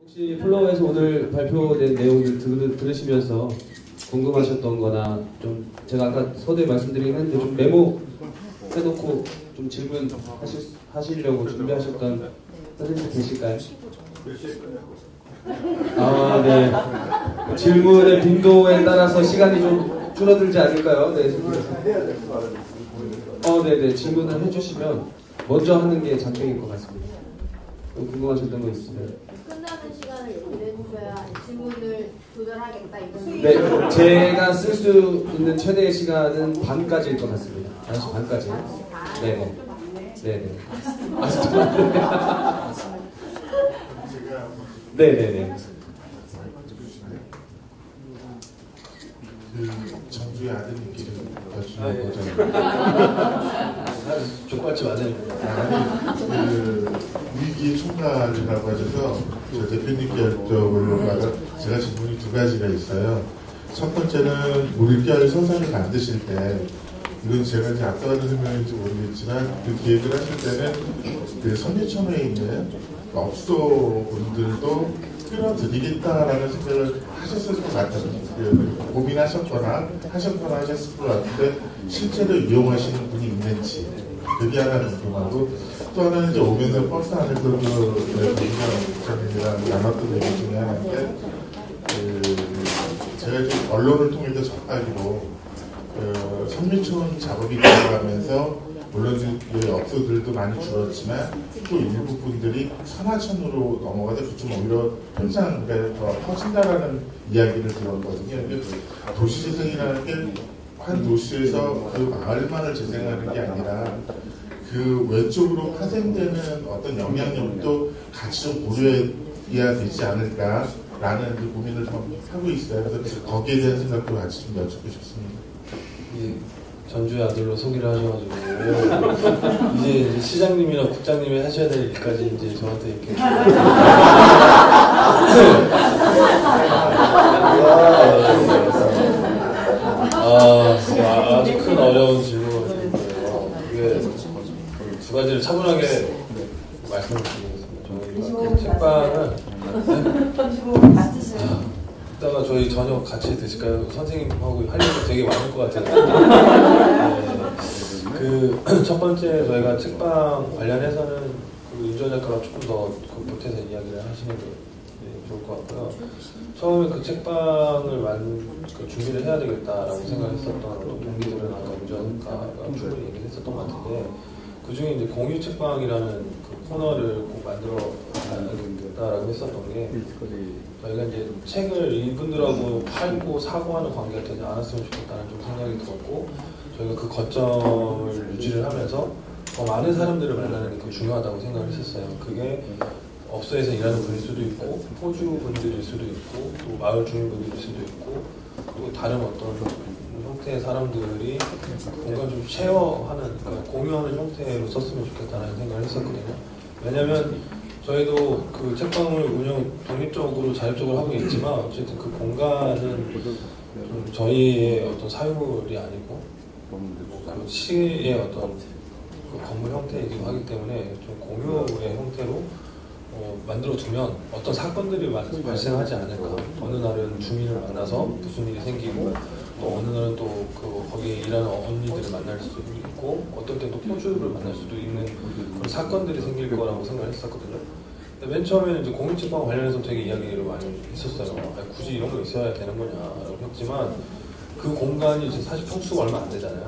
혹시 플로어에서 오늘 발표된 내용들 들으시면서 궁금하셨던 거나 좀 제가 아까 서두에 말씀드리긴 했는데 좀 메모 해놓고 좀 질문 하시려고 준비하셨던 선생님 계실까요? 아, 네. 질문의 빈도에 따라서 시간이 좀 줄어들지 않을까요? 네. 네네. 질문을 해주시면 먼저 하는 게 장점일 것 같습니다. 궁금하셨던 거 있으면. 끝나는 시간을 얘기를 해주셔야 질문을 조절하겠다 이런. 네, 제가 쓸 수 있는 최대의 시간은 반까지일 것 같습니다. 5시 반까지. 네네. 네네. 아직도 많네요. 네네네. 그 정주의 아드님끼리 여주는 거잖아요. 족발집 아들. 그 위기 총괄이라고 하셔서 저 대표님께 여쭤보려고 제가 질문이 두 가지가 있어요. 첫 번째는 물결 소설을 만드실 때 이건 제가 이제 앞서가는 설명인지 모르겠지만 그 기획을 하실 때는 그 선유촌에 있는 업소 분들도 끌어들이겠다라는 생각을 하셨을 것 같아요. 고민하셨거나 하셨을 것 같은데 실제로 이용하시는 분이 있는지 그게 하나 궁금하고 또 하나는 이제 오면서 버스 안에서 부장님이랑 나눴던 얘기 중에 하나인데 제가 이제 언론을 통해서 접하기로 선미촌 작업이 들어가면서 물론 업소들도 많이 줄었지만 또 일부 분들이 선화촌으로 넘어가서 그쪽 오히려 현장에 더 퍼진다라는 이야기를 들었거든요. 도시재생이라는 게 한 도시에서 그 마을만을 재생하는 게 아니라 그 외쪽으로 파생되는 어떤 영향력도 같이 좀 고려해야 되지 않을까라는 그 고민을 좀 하고 있어요. 그래서 거기에 대한 생각도 같이 좀 여쭙고 싶습니다. 예, 전주의 아들로 소개를 하셔가지고 이제 시장님이나 국장님이 하셔야 될 일까지 이제 저한테 이렇게 아주 큰 어려운 질문이고요. 이게 두 가지를 차분하게 말씀을 드리겠습니다. 저희가 책방은 이따가 저희 저녁 같이 드실까요? 선생님하고 할 일이 되게 많을 것 같아요. 네. 그 첫 번째 저희가 책방 관련해서는 그 윤전 작가가 조금 더 보태서 이야기를 하시는 게 좋을 것 같고요. 처음에 그 책방을 준비를 해야 되겠다라고 생각했었던 또 동기들은 아까 윤전 작가가 충분히 얘기를 했었던 것 같은데 그 중에 이제 공유 책방이라는 그 코너를 꼭 만들어 겠다라고 했었던 게 저희가 이제 책을 이분들하고 팔고 사고 하는 관계가 되지 않았으면 좋겠다는 좀 생각이 들었고 저희가 그 거점을 유지를 하면서 더 많은 사람들을 만나는 게 중요하다고 생각을 했었어요. 그게 업소에서 일하는 분일 수도 있고 포주 분들일 수도 있고 또 마을 주민분들일 수도 있고 또 다른 어떤 형태의 사람들이 뭔가 좀 쉐어하는 그러니까 공유하는 형태로 썼으면 좋겠다는 생각을 했었거든요. 왜냐면 저희도 그 책방을 독립적으로 자율적으로 하고 있지만 어쨌든 그 공간은 좀 저희의 어떤 사유물이 아니고 그 시의 어떤 그 건물 형태이기도 하기 때문에 좀 공유의 형태로 만들어두면 어떤 사건들이 발생하지 않을까. 어느 날은 주민을 만나서 무슨 일이 생기고 또 어느 날은 또 거기에 일하는 언니들을 만날 수도 있고 어떨 땐 또 포주를 만날 수도 있는 그런 사건들이 생길 거라고 생각을 했었거든요. 근데 맨 처음에는 이제 공유책방 관련해서 되게 이야기를 많이 했었어요. 굳이 이런 거 있어야 되는 거냐라고 했지만 그 공간이 이제 사실 평수가 얼마 안 되잖아요.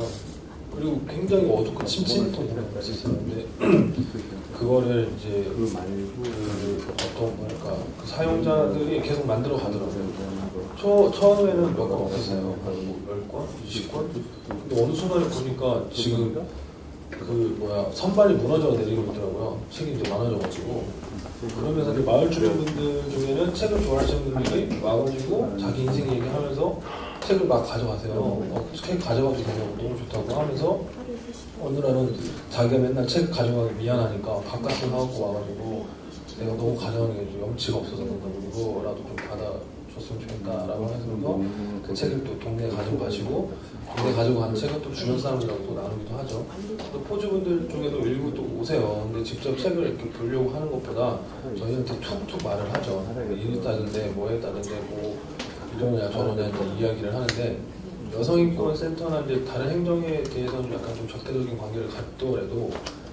그리고 굉장히 어둡고 침침했던 공간이 있었어요. 근데 그거를 이제 어떤 뭐랄까 그 사용자들이 계속 만들어 가더라고요. 처음에는 몇 권 없었어요. 한 10권? 20권? 근데 어느 순간에 보니까 지금 선반이 무너져 내리고 있더라고요. 책이 이제 많아져가지고. 그러면서 마을 주민분들 중에는 책을 좋아하시는 분들이 와가지고 자기 인생 얘기하면서 책을 막 가져가세요. 책 가져가도 되냐고 너무 좋다고 하면서 어느 날은 자기가 맨날 책 가져가기 미안하니까 바깥에 사갖고 와가지고 내가 너무 가져가는 게 좀 염치가 없어서 그런다고 이거라도 좀 받아줘 줬으면 좋겠다라고 해서 그 책을 또 동네에 가지고 가시고 동네 가지고 간 책은 또 주변 사람들하고 또 나누기도 하죠. 또 포주분들 중에도 일부 또 오세요. 근데 직접 책을 이렇게 보려고 하는 것보다 저희한테 툭툭 말을 하죠. 일 있다는데 뭐 했다는데 뭐 이러냐 저러냐 이야기를 하는데 여성인권센터나 이제 다른 행정에 대해서는 약간 좀 적대적인 관계를 갖더라도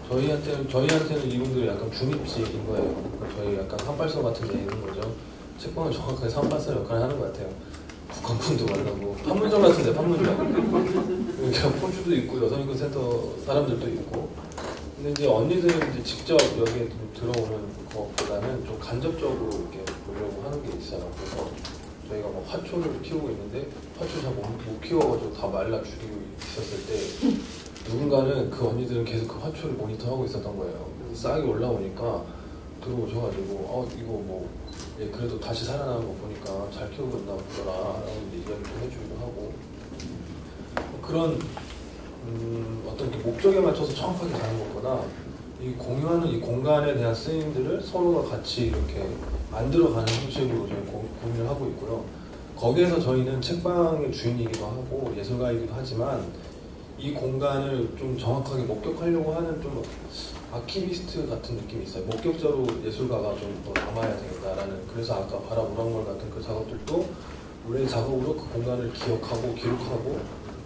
저희한테는 이분들이 약간 중립직인 거예요. 그러니까 저희 약간 한발서 같은 데 있는 거죠. 책방은 정확하게 한발서 역할을 하는 것 같아요. 북한분도 만나고 판문점 같은데 판문점. 그러니까 포주도 있고 여성인권센터 사람들도 있고. 근데 이제 언니들은 이제 직접 여기에 들어오는 것보다는 좀 간접적으로 이렇게 보려고 하는 게 있어요. 그래서 저희가 뭐 화초를 키우고 있는데 화초 잘 못 키워가지고 다 말라 죽이고 있었을 때 누군가는 그 언니들은 계속 그 화초를 모니터하고 있었던 거예요. 싹이 올라오니까 들어오셔가지고 이거 뭐 예, 그래도 다시 살아나는 거 보니까 잘 키우고 있나 보더라 라고 이야기를 해주기도 하고 그런 어떤 목적에 맞춰서 정확하게 가는 것보다 이 공유하는 이 공간에 대한 쓰임들을 서로가 같이 이렇게 만들어가는 형식으로 저희 공유를 하고 있고요. 거기에서 저희는 책방의 주인이기도 하고 예술가이기도 하지만 이 공간을 좀 정확하게 목격하려고 하는 좀 아키비스트 같은 느낌이 있어요. 목격자로 예술가가 좀 더 남아야 되겠다라는. 그래서 아까 바라보란걸 같은 그 작업들도 우리의 작업으로 그 공간을 기억하고 기록하고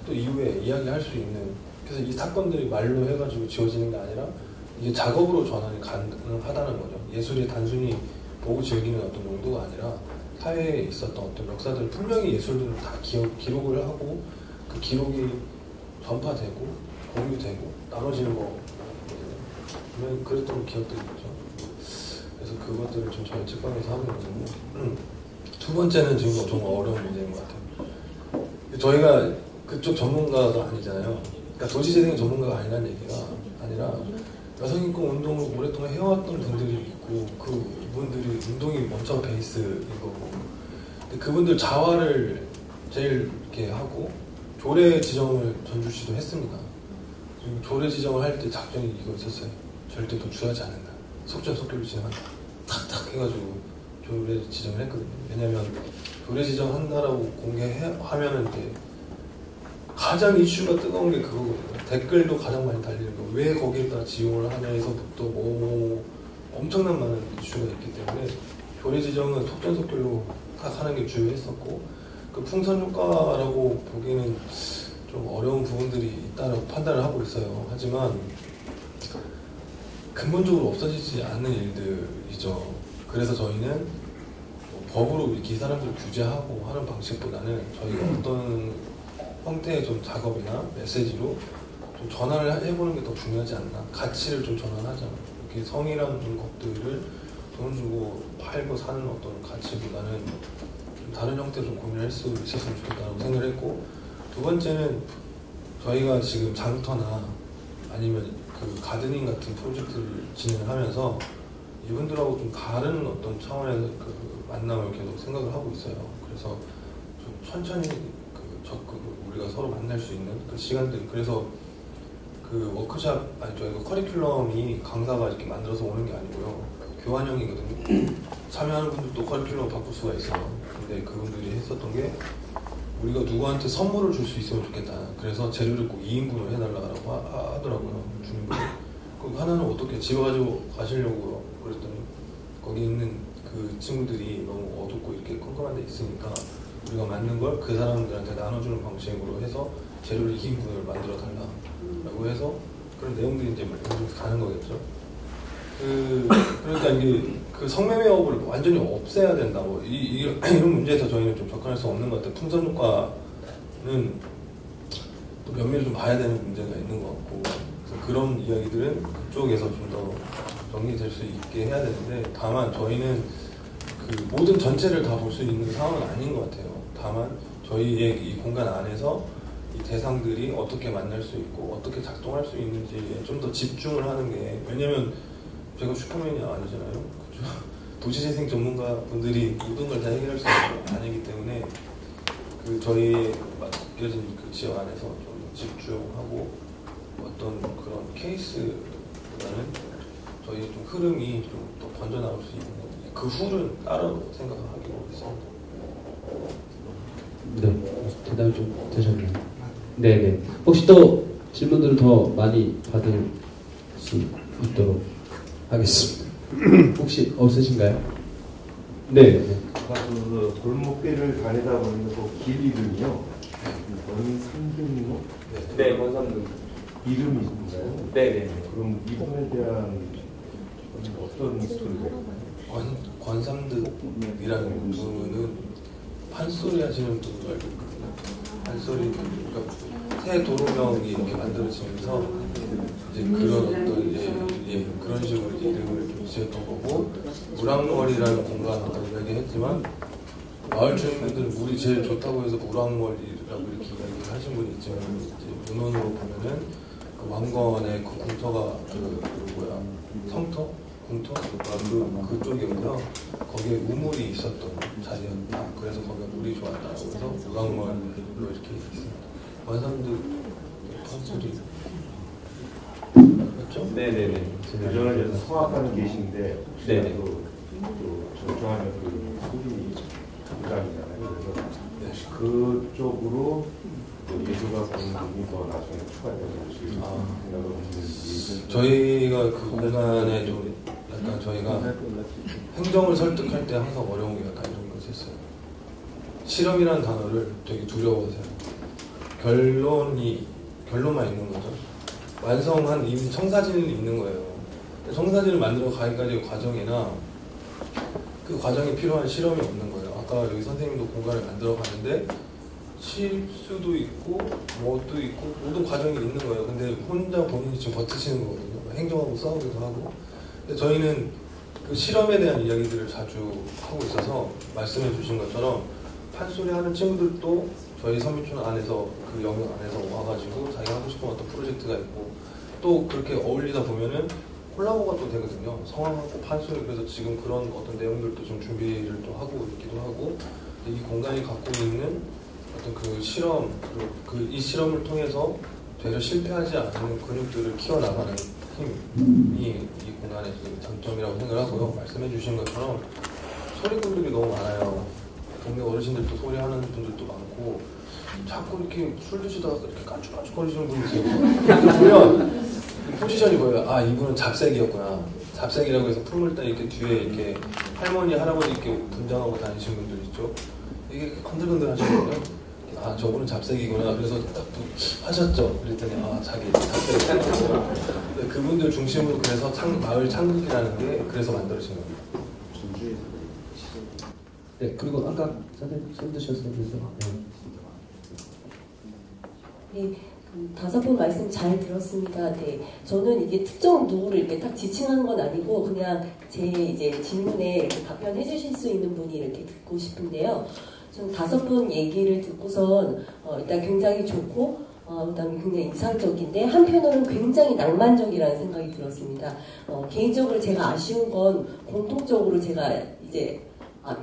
또 이후에 이야기할 수 있는. 그래서 이 사건들이 말로 해가지고 지워지는 게 아니라 이게 작업으로 전환이 가능하다는 거죠. 예술이 단순히 보고 즐기는 어떤 용도가 아니라 사회에 있었던 어떤 역사들 분명히 예술들은 다 기록을 하고 그 기록이 전파되고 공유되고 나눠지는 거거든요. 그랬던 기억들이 있죠. 그래서 그것들을 좀 저희 책방에서 하고 있는데 두 번째는 지금 정말 어려운 문제인 것 같아요. 저희가 그쪽 전문가가 아니잖아요. 그러니까 도시재생 전문가가 아니라는 얘기가 아니라 여성인권 운동을 오랫동안 해왔던 분들이 있고 그분들이 운동이 먼저 베이스인 거고 근데 그분들 자활을 제일 이렇게 하고 조례 지정을 전주시도 했습니다. 조례 지정을 할 때 작전이 이거 있었어요. 절대 도출하지 않는다. 속전속결로 진행한다. 탁탁 해가지고 조례 지정을 했거든요. 왜냐면 조례 지정한다라고 공개하면은 이제 가장 이슈가 뜨거운 게 그거거든요. 댓글도 가장 많이 달리는 거. 왜 거기에다 지용을 하냐에서부터 엄청난 많은 이슈가 있기 때문에 조례 지정은 속전속결로 딱 하는 게 주요했었고 그 풍선 효과라고 보기에는 좀 어려운 부분들이 있다고 판단을 하고 있어요. 하지만 근본적으로 없어지지 않는 일들이죠. 그래서 저희는 법으로 이렇게 이 사람들을 규제하고 하는 방식보다는 저희가 어떤 형태의 좀 작업이나 메시지로 좀 전환을 해보는 게 더 중요하지 않나. 가치를 좀 전환하자. 이렇게 성이라는 것들을 돈 주고 팔고 사는 어떤 가치보다는 좀 다른 형태로 좀 고민할 수 있었으면 좋겠다고 생각을 했고 두 번째는 저희가 지금 장터나 아니면 그 가드닝 같은 프로젝트를 진행을 하면서 이분들하고 좀 다른 어떤 차원에서 그 만남을 계속 생각을 하고 있어요. 그래서 좀 천천히 우리가 서로 만날 수 있는 그 시간들. 그래서 그 워크샵 저희가 커리큘럼이 강사가 이렇게 만들어서 오는 게 아니고요. 교환형이거든요. 참여하는 분들도 커리큘럼 바꿀 수가 있어요. 근데 그분들이 했었던 게 우리가 누구한테 선물을 줄 수 있으면 좋겠다. 그래서 재료를 꼭 2인분을 해달라고 하더라고요. 주민분이. 그 하나는 어떻게 집에 가지고 가시려고 그랬더니 거기 있는 그 친구들이 너무 어둡고 이렇게 컴컴한 데 있으니까 우리가 맞는 걸 그 사람들한테 나눠주는 방식으로 해서 재료를 2인분을 만들어 달라고 해서 그런 내용들이 이제 가는 거겠죠. 그러니까 이게 그 성매매업을 완전히 없애야 된다. 이런 문제에서 저희는 좀 접근할 수 없는 것 같아요. 풍선 효과는 또 면밀히 좀 봐야 되는 문제가 있는 것 같고 그래서 그런 이야기들은 그쪽에서 좀 더 정리될 수 있게 해야 되는데 다만 저희는 그 모든 전체를 다 볼 수 있는 상황은 아닌 것 같아요. 다만 저희의 이 공간 안에서 이 대상들이 어떻게 만날 수 있고 어떻게 작동할 수 있는지에 좀 더 집중을 하는 게 왜냐면 제가 슈퍼맨이 아니잖아요. 그렇죠? 도시재생 전문가 분들이 모든 걸 다 해결할 수 있는 건 아니기 때문에 그 저희의 맡겨진 그 지역 안에서 좀 집중하고 어떤 그런 케이스보다는 저희 좀 흐름이 좀 더 번져나올 수 있는 그 후를 따로 생각하기로 했습니다. 네, 대답이 좀 되셨나요? 네네. 혹시 또 질문들을 더 많이 받을 수 있도록 하겠습니다. 혹시 없으신가요? 네. 그 골목길을 다니다 보니까 그 길 이름이요. 원삼등로? 네, 권삼등. 이름이 있나요? 네네. 그럼 이분에 대한 어떤 스토리가 권삼득이라는 분은 판소리 하시는 분으로 알고 있거든요. 판소리, 그러니까 새 도로명이 이렇게 만들어지면서 이제 그런 어떤 그런 식으로 이제 이름을 좀 지었던 거고, 우랑머리라는 공간 아까 이야기했지만 마을 주민분들 물이 제일 좋다고 해서 우랑머리라고 이렇게 이야기하신 분이 있지만, 이제 문헌으로 보면은 그 왕건의 그 궁터가 성터? 궁터? 그쪽이었고요. 거기에 우물이 있었던 자리였다. 그래서 거기가 물이 좋았다. 그래서 우랑머리로 이렇게 있습니다. 원삼득 판소리 맞죠? 네네네. 그전에 서학하는 계신데 네네. 또 전주하는 그 소리 부장이잖아요. 그래서 그쪽으로 예술가 공간이 더 나중에 추가되는 것이 생각을 하시는지. 저희가 그 공간에 좀 약간 저희가 행정을 설득할 때 항상 어려운 게 약간 이런 거 있었어요. 실험이라는 단어를 되게 두려워하세요. 결론만 있는 거죠. 완성한 이미 청사진이 있는 거예요. 청사진을 만들어 가기까지의 과정이나 그 과정에 필요한 실험이 없는 거예요. 아까 여기 선생님도 공간을 만들어 가는데 실수도 있고 뭐도 있고 모든 과정이 있는 거예요. 근데 혼자 본인이 지금 버티시는 거거든요. 행정하고 싸우기도 하고. 근데 저희는 그 실험에 대한 이야기들을 자주 하고 있어서 말씀해 주신 것처럼 판소리 하는 친구들도 저희 선미촌 안에서 그 영역 안에서 와가지고 자기가 하고 싶은 어떤 프로젝트가 있고, 또 그렇게 어울리다 보면은 콜라보가 또 되거든요. 성황하고 판소리. 그래서 지금 그런 어떤 내용들도 좀 준비를 또 하고 있기도 하고, 이 공간이 갖고 있는 어떤 그 실험, 그리고 이 실험을 통해서 되려 실패하지 않는 근육들을 키워나가는 힘이 이 공간의 장점이라고 생각을 하고요. 말씀해 주신 것처럼 소리꾼들이 너무 많아요. 동네 어르신들도 소리하는 분들도 많고, 자꾸 이렇게 술 드시다가 이렇게 깐죽깐죽거리시는 분이 있어요. 보면 포지션이 보여요. 아, 이분은 잡색이었구나. 잡색이라고 해서 풀물단 이렇게 뒤에 이렇게 할머니, 할아버지 이렇게 분장하고 다니시는 분들 있죠. 이게 흔들흔들 하시거든요. 아, 저분은 잡색이구나. 그래서 딱 하셨죠. 그랬더니 아, 자기 잡색이구나. 그분들 중심으로 그래서 마을 창극이라는 게 그래서 만들어진 겁니다. 네, 그리고 아까 선생님 손 드셨었는데. 네, 다섯 분 말씀 잘 들었습니다. 네, 저는 이게 특정 누구를 이렇게 딱 지칭한 건 아니고 그냥 제 이제 질문에 이렇게 답변해 주실 수 있는 분이 이렇게 듣고 싶은데요. 전 다섯 분 얘기를 듣고선 일단 굉장히 좋고 그다음에 굉장히 이상적인데 한편으로는 굉장히 낭만적이라는 생각이 들었습니다. 개인적으로 제가 아쉬운 건 공통적으로 제가 이제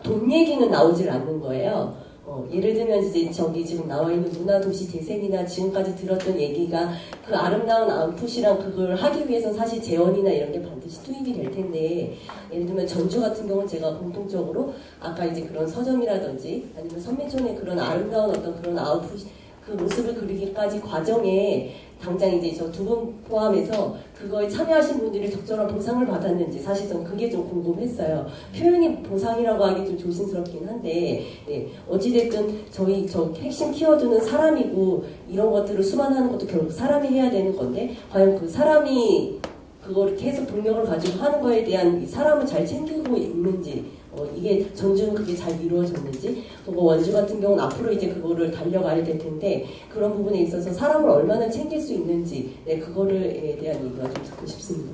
돈 얘기는 나오질 않는 거예요. 예를 들면 이제 저기 지금 나와 있는 문화도시 재생이나 지금까지 들었던 얘기가 그 아름다운 아웃풋이랑 그걸 하기 위해서 사실 재원이나 이런 게 반드시 투입이 될 텐데, 예를 들면 전주 같은 경우는 제가 공통적으로 아까 이제 그런 서점이라든지 아니면 선미촌의 그런 아름다운 어떤 그런 아웃풋 그 모습을 그리기까지 과정에 당장 이제 저 두 분 포함해서 그거에 참여하신 분들이 적절한 보상을 받았는지 사실 저는 그게 좀 궁금했어요. 표현이 보상이라고 하기 좀 조심스럽긴 한데, 네, 어찌됐든 저희 저 핵심 키워드는 사람이고 이런 것들을 수반하는 것도 결국 사람이 해야 되는 건데, 과연 그 사람이 그거를 계속 동력을 가지고 하는 거에 대한 이 사람을 잘 챙기고 있는지, 이게 전주는 그게 잘 이루어졌는지, 그리고 원주 같은 경우는 앞으로 이제 그거를 달려가야 될 텐데 그런 부분에 있어서 사람을 얼마나 챙길 수 있는지, 네, 그거에 대한 얘기가 좀 듣고 싶습니다.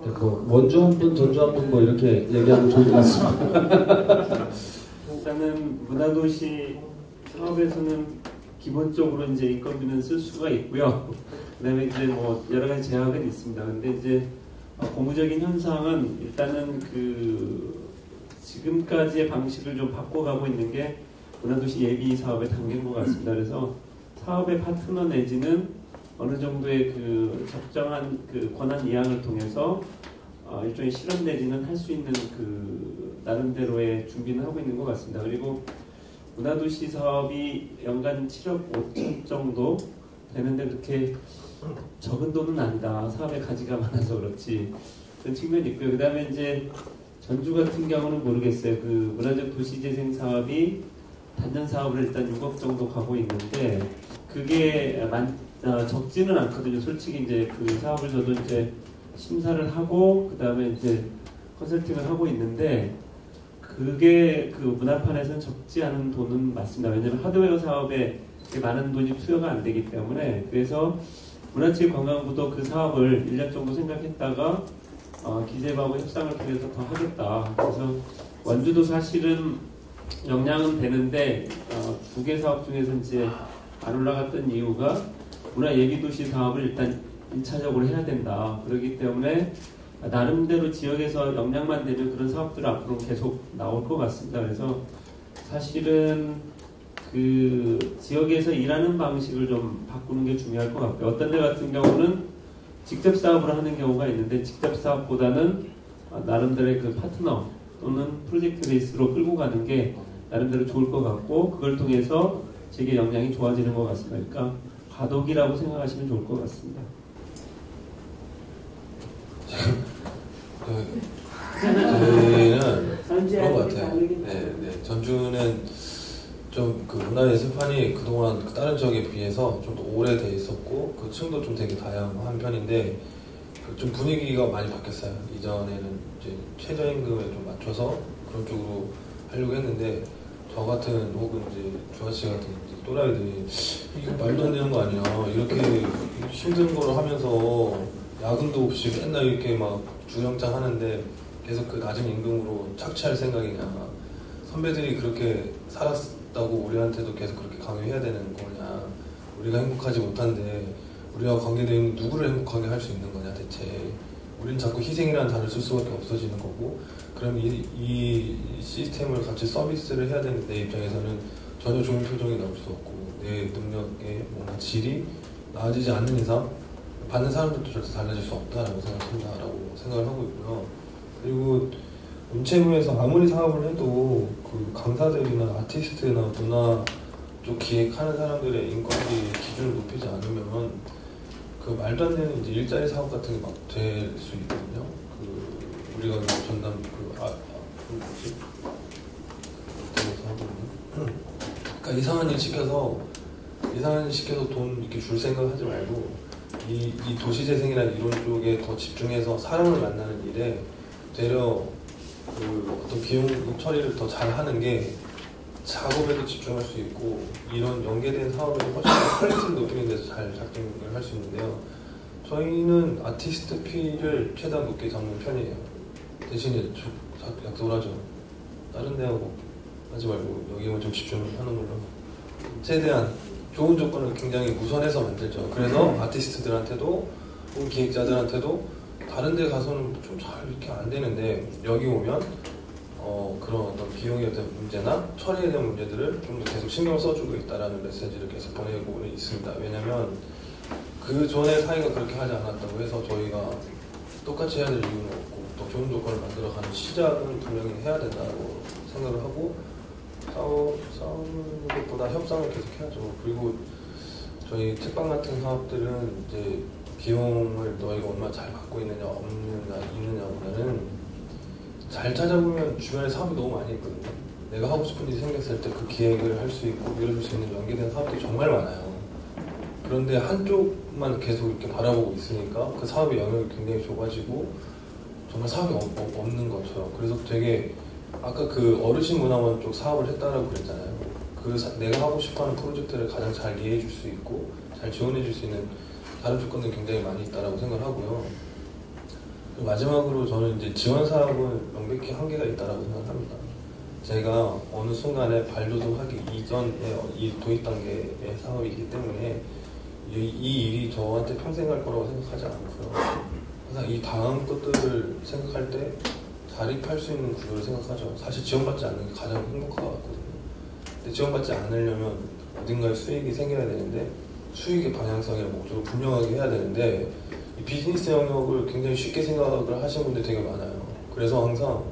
네, 그 원주 한 분, 전주 한 분 뭐 이렇게 얘기하면 좋을 것 같습니다. 일단은 문화도시 사업에서는 기본적으로 이제 인건비는 쓸 수가 있고요. 그다음에 이제 뭐 여러 가지 제약은 있습니다. 근데 이제 고무적인 현상은 일단은 그 지금까지의 방식을 좀 바꿔가고 있는 게 문화도시 예비 사업의 단계인 것 같습니다. 그래서 사업의 파트너 내지는 어느 정도의 그 적정한 그 권한 이양을 통해서 일종의 실험 내지는 할 수 있는 그 나름대로의 준비는 하고 있는 것 같습니다. 그리고 문화도시 사업이 연간 7억 5천 정도 되는데 그렇게 적은 돈은 아니다. 사업의 가지가 많아서 그렇지. 그런 측면이 있고요. 그 다음에 이제 전주 같은 경우는 모르겠어요. 그 문화적 도시재생 사업이 단년 사업을 일단 6억 정도 가고 있는데 그게 적지는 않거든요. 솔직히 이제 그 사업을 저도 이제 심사를 하고 그 다음에 이제 컨설팅을 하고 있는데 그게 그 문화판에서는 적지 않은 돈은 맞습니다. 왜냐하면 하드웨어 사업에 많은 돈이 투여가 안 되기 때문에. 그래서 문화체육관광부도 그 사업을 1년 정도 생각했다가 기재부하고 협상을 통해서 더 하겠다. 그래서 원주도 사실은 역량은 되는데 두 개 사업 중에서 이제 안 올라갔던 이유가 문화예비도시 사업을 일단 1차적으로 해야 된다. 그렇기 때문에 나름대로 지역에서 역량만 되면 그런 사업들 앞으로 계속 나올 것 같습니다. 그래서 사실은 그 지역에서 일하는 방식을 좀 바꾸는 게 중요할 것 같고요. 어떤 데 같은 경우는 직접 사업을 하는 경우가 있는데 직접 사업보다는 나름대로의 그 파트너 또는 프로젝트 베이스로 끌고 가는 게 나름대로 좋을 것 같고 그걸 통해서 지역의 역량이 좋아지는 것 같습니다. 그러니까 과도기라고 생각하시면 좋을 것 같습니다. 저희는 그런 것 같아요. 네. 전주는 좀 그 문화예술판이 그동안 다른 지역에 비해서 좀 더 오래돼 있었고 그 층도 좀 되게 다양한 편인데 좀 분위기가 많이 바뀌었어요. 이전에는 이제 최저임금에 좀 맞춰서 그런 쪽으로 하려고 했는데 저 같은 혹은 이제 주아씨 같은 또라이들이 이게 말도 안 되는 거 아니야. 이렇게 힘든 걸 하면서 야근도 없이 맨날 이렇게 막 주영장 하는데 계속 그 낮은 임금으로 착취할 생각이냐. 선배들이 그렇게 살았다고 우리한테도 계속 그렇게 강요해야 되는 거냐. 우리가 행복하지 못한데 우리와 관계된 누구를 행복하게 할 수 있는 거냐 대체. 우린 자꾸 희생이라는 단어를 쓸 수밖에 없어지는 거고 그럼 이 시스템을 같이 서비스를 해야 되는 내 입장에서는 전혀 좋은 표정이 나올 수 없고 내 능력의 뭔가 질이 나아지지 않는 이상 받는 사람들도 절대 달라질 수 없다라고 생각을 하고 있고요. 그리고 문체부에서 아무리 사업을 해도 그 강사들이나 아티스트나 문화 쪽 기획하는 사람들의 인건비 기준을 높이지 않으면 그 말도 안 되는 이제 일자리 사업 같은 게 막 될 수 있거든요. 그 우리가 전담 뭐지? 그러니까 이상한 일 시켜서 돈 이렇게 줄 생각하지 말고 이 도시재생이나 이런 쪽에 더 집중해서 사람을 만나는 일에 되려 그 어떤 비용 처리를 더 잘하는 게 작업에도 집중할 수 있고 이런 연계된 사업에 훨씬 퀄리티를 높이는 데서 잘 작동을 할 수 있는데요. 저희는 아티스트 피를 최대한 높게 잡는 편이에요. 대신에 약속을 하죠. 다른 데하고 하지 말고 여기만 좀 집중하는 걸로 최대한 좋은 조건을 굉장히 우선해서 만들죠. 그래서 아티스트들한테도 혹은 기획자들한테도 다른 데 가서는 좀 잘 이렇게 안 되는데 여기 오면 그런 어떤 비용에 대한 문제나 처리에 대한 문제들을 좀 더 계속 신경 써주고 있다라는 메시지를 계속 보내고 있습니다. 왜냐면 그 전에 사이가 그렇게 하지 않았다고 해서 저희가 똑같이 해야 될 이유는 없고 더 좋은 조건을 만들어가는 시작은 분명히 해야 된다고 생각을 하고 싸우는 것보다 협상을 계속 해야죠. 그리고 저희 책방 같은 사업들은 이제 비용을 너희가 얼마나 잘 받고 있느냐 있느냐보다는 잘 찾아보면 주변에 사업이 너무 많이 있거든요. 내가 하고 싶은 일이 생겼을 때 그 기획을 할 수 있고 밀어줄 수 있는 연계된 사업들이 정말 많아요. 그런데 한쪽만 계속 이렇게 바라보고 있으니까 그 사업의 영역이 굉장히 좁아지고 정말 사업이 없는 것처럼. 그래서 되게 아까 그 어르신 문화원 쪽 사업을 했다라고 그랬잖아요. 내가 하고 싶어하는 프로젝트를 가장 잘 이해해 줄 수 있고 잘 지원해 줄 수 있는 다른 조건들이 굉장히 많이 있다라고 생각을 하고요. 그리고 마지막으로 저는 이제 지원 사업은 명백히 한계가 있다라고 생각합니다. 제가 어느 순간에 발돋움하기 이전에 이 도입 단계의 사업이기 때문에 이 일이 저한테 평생 갈 거라고 생각하지 않고요. 항상 이 다음 것들을 생각할 때 자립할 수 있는 구조를 생각하죠. 사실 지원받지 않는 게 가장 행복한 것 같거든요. 근데 지원받지 않으려면 어딘가에 수익이 생겨야 되는데 수익의 방향성이나 목적을 분명하게 해야 되는데 이 비즈니스 영역을 굉장히 쉽게 생각을 하시는 분들이 되게 많아요. 그래서 항상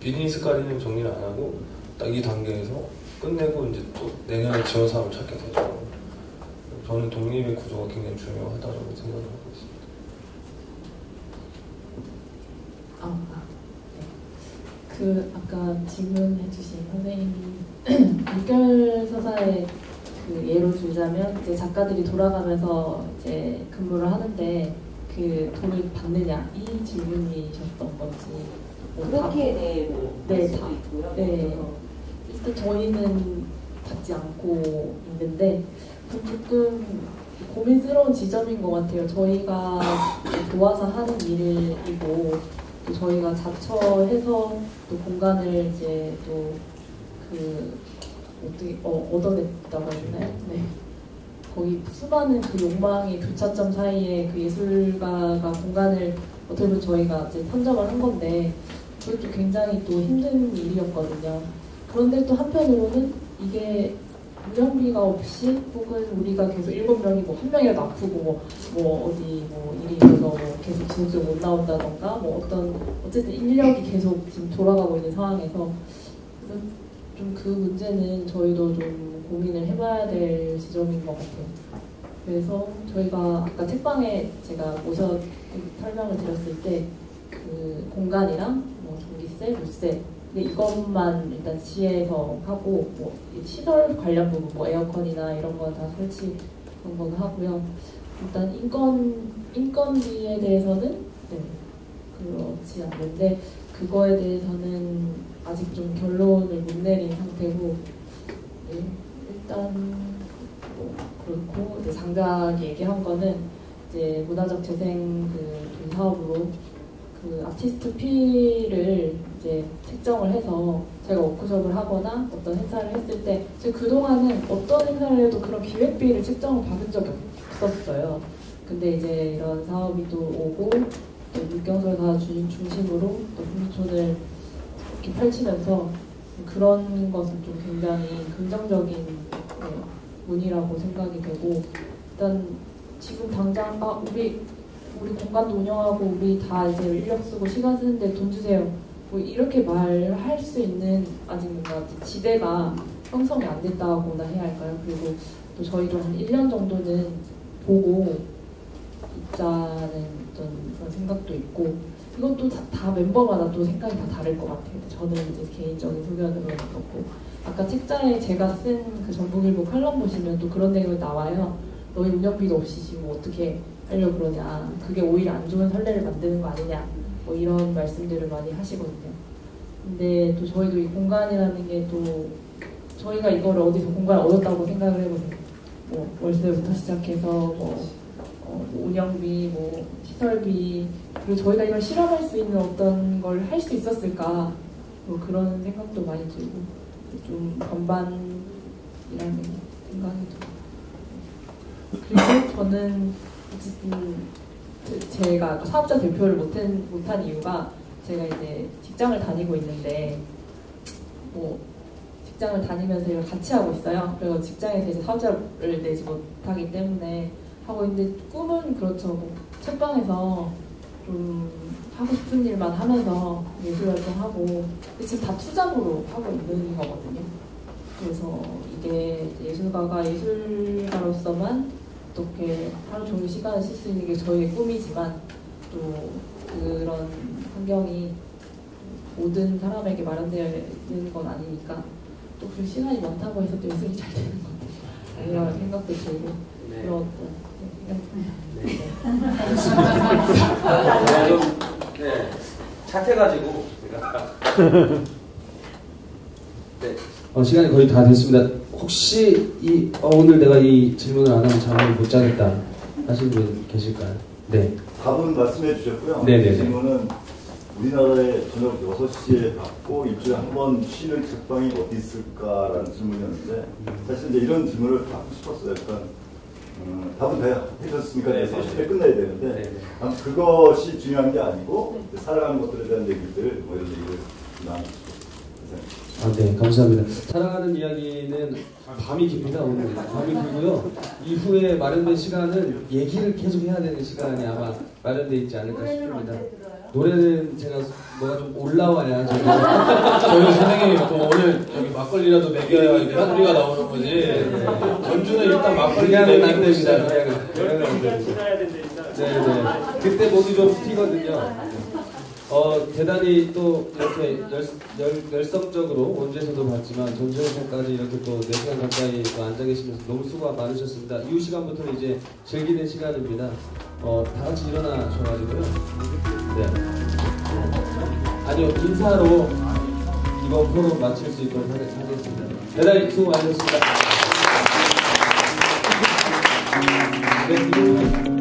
비즈니스까지는 정리를 안 하고 딱 이 단계에서 끝내고 이제 또 내년에 지원 사업을 찾게 되죠. 저는 독립의 구조가 굉장히 중요하다고 생각을 하고 있습니다. 그 아까 질문해주신 선생님이 물결 서사의 그 예로 들자면 이제 작가들이 돌아가면서 이제 근무를 하는데 그 돈을 받느냐 이 질문이셨던 건지 그렇게 네, 다 있고요. 네. 일단 저희는 받지 않고 있는데 조금 고민스러운 지점인 것 같아요. 저희가 도와서 하는 일이고 또 저희가 자처해서 또 공간을 이제 또 그 어떻게 얻어냈다고 했나요? 네. 거기 수많은 그 욕망의 교차점 사이에 그 예술가가 공간을 어떻게 보면 저희가 이제 선점을 한 건데 그것도 굉장히 또 힘든 일이었거든요. 그런데 또 한편으로는 이게 운영비가 없이 혹은 우리가 계속 7명이 뭐 한 명이라도 아프고 뭐 어디 뭐 일이 있어서 뭐 계속 지속적으로 못 나온다던가 뭐 어쨌든 인력이 계속 지금 돌아가고 있는 상황에서 좀 그 문제는 저희도 좀 고민을 해봐야 될 지점인 것 같아요. 그래서 저희가 아까 책방에 제가 설명을 드렸을 때 그 공간이랑 뭐 전기세, 물세 근데 이것만 일단 시에서 하고 뭐 시설 관련 부분 뭐 에어컨이나 이런 거 다 설치 그런 건 하고요. 일단 인건비에 대해서는 네, 그렇지 않는데 그거에 대해서는 아직 좀 결론을 못 내린 상태고 네, 일단 뭐 그렇고 이제 장작 얘기한 거는 이제 문화적 재생 그 사업으로 그 아티스트 피를 이제 책정을 해서 제가 워크숍을 하거나 어떤 행사를 했을 때 제가 그동안은 어떤 행사를 해도 그런 기획비를 책정을 받은 적이 없었어요. 근데 이제 이런 사업이 또 오고 또 물경설가 중심으로 또 분촌을 이렇게 펼치면서 그런 것은 좀 굉장히 긍정적인 문이라고 생각이 되고 일단 지금 당장 우리 공간도 운영하고 우리 다 이제 인력 쓰고 시간 쓰는데 돈 주세요. 뭐 이렇게 말할 수 있는 아직 뭔가 지대가 형성이 안 됐다고나 해야 할까요? 그리고 또 저희도 한 1년 정도는 보고 있자는 어떤 그런 생각도 있고 이것도 다 멤버마다 또 생각이 다 다를 것 같아요. 저는 이제 개인적인 소견으로는 그렇고 아까 책자에 제가 쓴 그 전북일보 칼럼 보시면 또 그런 내용이 나와요. 너희 운영비도 없이 지금 어떻게 하려고 그러냐. 그게 오히려 안 좋은 선례를 만드는 거 아니냐. 뭐 이런 말씀들을 많이 하시거든요. 근데 또 저희도 이 공간이라는 게 또 저희가 이거를 어디서 공간을 얻었다고 생각을 해보세요. 뭐 월세부터 시작해서 뭐 운영비, 뭐 시설비 그리고 저희가 이걸 실험할 수 있는 어떤 걸 할 수 있었을까 뭐 그런 생각도 많이 들고 좀 건반이라는 생각이 들어요. 그리고 저는 어쨌든 제가 사업자 대표를 못한 이유가 제가 이제 직장을 다니고 있는데 뭐 직장을 다니면서 이걸 같이 하고 있어요. 그래서 직장에서 이제 사업자를 내지 못하기 때문에 하고 있는데 꿈은 그렇죠. 뭐 책방에서 좀 하고 싶은 일만 하면서 예술 활동하고 지금 다 투잡으로 하고 있는 거거든요. 그래서 이게 예술가가 예술가로서만 어떻게 하루 종일 시간을 쓸 수 있는 게 저희의 꿈이지만 또 그런 환경이 모든 사람에게 마련되어 있는 건 아니니까 또 그 시간이 많다고 해서 또 예술이 잘 되는 건 아니라는 생각도 들고 네. 그런 제가 좀 착해가지고 제가 네. 시간이 거의 다 됐습니다. 혹시 오늘 내가 이 질문을 안 하면 잠을 못 자겠다 하시는 분 계실까요? 네. 답은 말씀해 주셨고요. 네네네. 질문은 우리나라에 저녁 6시에 받고 일주일에 한 번 쉬는 책방이 어디 있을까라는 질문이었는데 사실 이제 이런 질문을 받고 싶었어요. 약간 답은 다 해줬으니까 네, 30회 끝내야 되는데 네. 그것이 중요한 게 아니고 살아가는 것들에 대한 얘기들 뭐 이런 얘기를 나누고 싶었어요. 네, 감사합니다. 사랑하는 이야기는 밤이 깁니다. 오늘 밤이 길고요. 이후에 마련된 시간은 얘기를 계속 해야 되는 시간이 아마 마련되어 있지 않을까 싶습니다. 노래는 제가 뭐가 좀 올라와야 제가 저희 선생님이 또 오늘 여기 막걸리라도 먹여야 이게 소리가 나오는 거지. 전주는 일단 막걸리 그냥은 안 먹이고 됩니다. 시작해요. 그냥은 안 됩니다. 지나야 된다니까. 네네. 그때 목이 좀 튀거든요. 대단히 또 이렇게 열성적으로 원주에서도 봤지만 전주에서까지 이렇게 또 4시간 가까이 또 앉아 계시면서 너무 수고가 많으셨습니다. 이후 시간부터는 이제 즐기는 시간입니다. 다 같이 일어나셔가지고요. 네. 아니요, 인사로 이번 프로그램 마칠 수 있도록 하겠습니다. 대단히 수고 많으셨습니다. 네,